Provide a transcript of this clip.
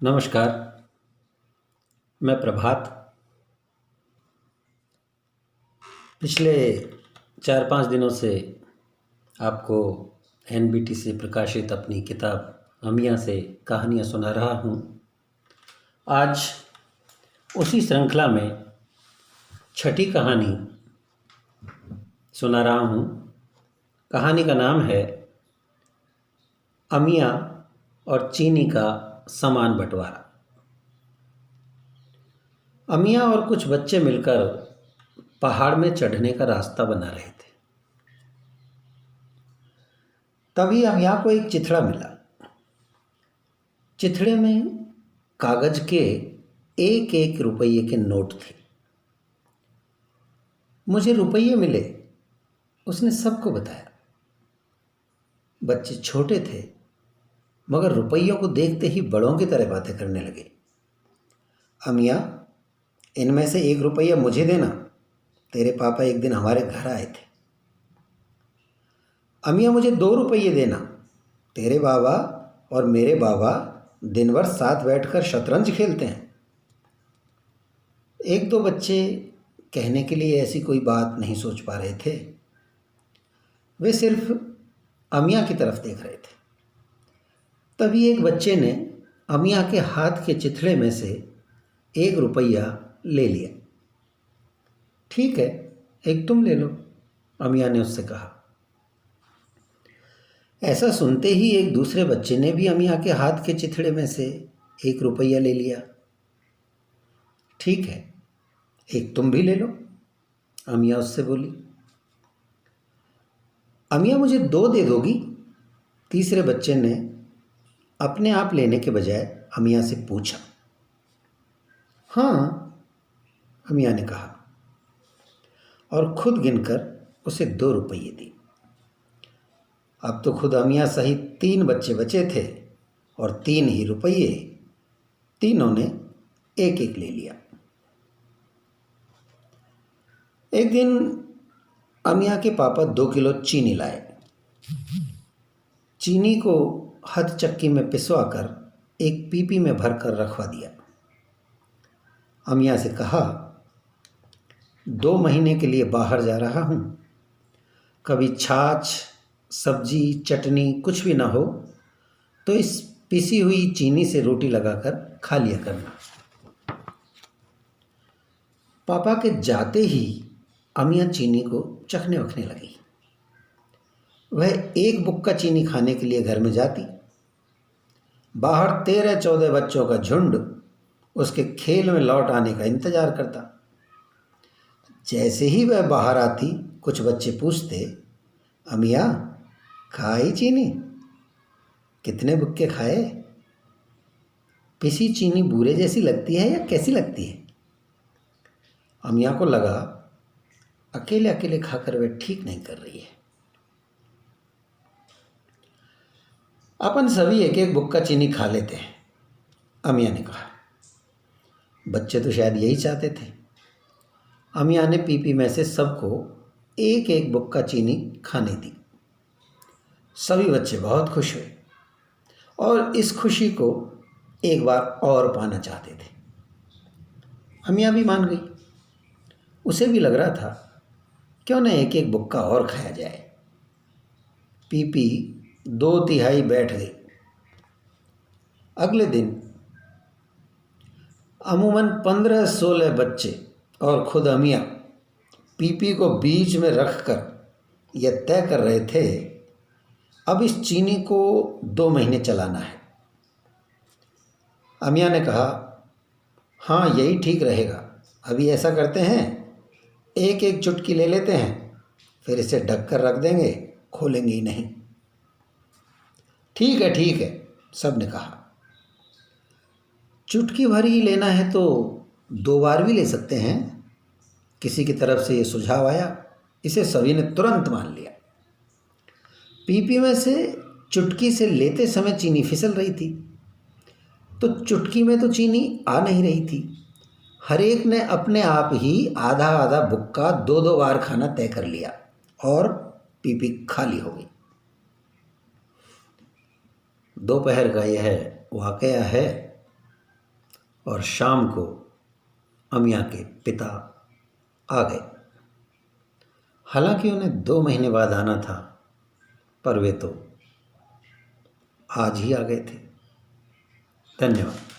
नमस्कार। मैं प्रभात पिछले 4-5 दिनों से आपको एनबीटी से प्रकाशित अपनी किताब अमिया से कहानियाँ सुना रहा हूँ। आज उसी श्रृंखला में छठी कहानी सुना रहा हूँ। कहानी का नाम है अमिया और चीनी का सामान बंटवारा। अमिया और कुछ बच्चे मिलकर पहाड़ में चढ़ने का रास्ता बना रहे थे। तभी अमिया को एक चिथड़ा मिला। चिथड़े में कागज के एक एक रुपये के नोट थे। मुझे रुपये मिले, उसने सबको बताया। बच्चे छोटे थे मगर रुपयों को देखते ही बड़ों की तरह बातें करने लगे। अमिया, इनमें से 1 रुपया मुझे देना, तेरे पापा एक दिन हमारे घर आए थे। अमिया, मुझे 2 रुपये देना, तेरे बाबा और मेरे बाबा दिन भर साथ बैठकर शतरंज खेलते हैं। एक दो बच्चे कहने के लिए ऐसी कोई बात नहीं सोच पा रहे थे। वे सिर्फ अमिया की तरफ देख रहे थे। तभी एक बच्चे ने अमिया के हाथ के चिथड़े में से 1 रुपया ले लिया। ठीक है, एक तुम ले लो, अमिया ने उससे कहा। ऐसा सुनते ही एक दूसरे बच्चे ने भी अमिया के हाथ के चिथड़े में से 1 रुपया ले लिया। ठीक है, एक तुम भी ले लो, अमिया उससे बोली। अमिया, मुझे 2 दे दोगी? तीसरे बच्चे ने अपने आप लेने के बजाय अमिया से पूछा। हाँ, अमिया ने कहा और खुद गिनकर उसे 2 रुपये दी। अब तो खुद अमिया सहित 3 बच्चे बचे थे और 3 ही रुपये। तीनों ने एक एक ले लिया। एक दिन अमिया के पापा 2 किलो चीनी लाए। चीनी को हथ चक्की में पिसवाकर एक पीपी में भरकर रखवा दिया। अमिया से कहा, 2 महीने के लिए बाहर जा रहा हूँ। कभी छाछ, सब्जी, चटनी कुछ भी ना हो तो इस पिसी हुई चीनी से रोटी लगाकर खा लिया करना। पापा के जाते ही अमिया चीनी को चखने वखने लगी। वह एक बुक्का चीनी खाने के लिए घर में जाती। बाहर 13-14 बच्चों का झुंड उसके खेल में लौट आने का इंतजार करता। जैसे ही वह बाहर आती, कुछ बच्चे पूछते, अमिया, खाई चीनी? कितने बुक्के खाए? पिसी चीनी बूरे जैसी लगती है या कैसी लगती है? अमिया को लगा अकेले अकेले खाकर वह ठीक नहीं कर रही है। अपन सभी एक एक बुक्का चीनी खा लेते हैं, अमिया ने कहा। बच्चे तो शायद यही चाहते थे। अमिया ने पीपी में से सबको एक एक बुक्का चीनी खाने दी। सभी बच्चे बहुत खुश हुए और इस खुशी को एक बार और पाना चाहते थे। अमिया भी मान गई। उसे भी लग रहा था क्यों न एक एक बुक्का और खाया जाए। पीपी 2/3 बैठ गई। अगले दिन अमूमन 15-16 बच्चे और खुद अमिया पीपी को बीच में रखकर यह तय कर रहे थे, अब इस चीनी को 2 महीने चलाना है। अमिया ने कहा, हाँ यही ठीक रहेगा। अभी ऐसा करते हैं, एक एक चुटकी ले लेते हैं, फिर इसे ढक कर रख देंगे, खोलेंगे ही नहीं। ठीक है, सब ने कहा। चुटकी भर ही लेना है तो 2 बार भी ले सकते हैं। किसी की तरफ से ये सुझाव आया। इसे सभी ने तुरंत मान लिया। पीपी में से चुटकी से लेते समय चीनी फिसल रही थी, तो चुटकी में तो चीनी आ नहीं रही थी। हर एक ने अपने आप ही आधा आधा बुक्का 2-2 बार खाना तय कर लिया और पीपी खाली हो गई। दोपहर का यह वाकया है और शाम को अमिया के पिता आ गए। हालांकि उन्हें 2 महीने बाद आना था, पर वे तो आज ही आ गए थे। धन्यवाद।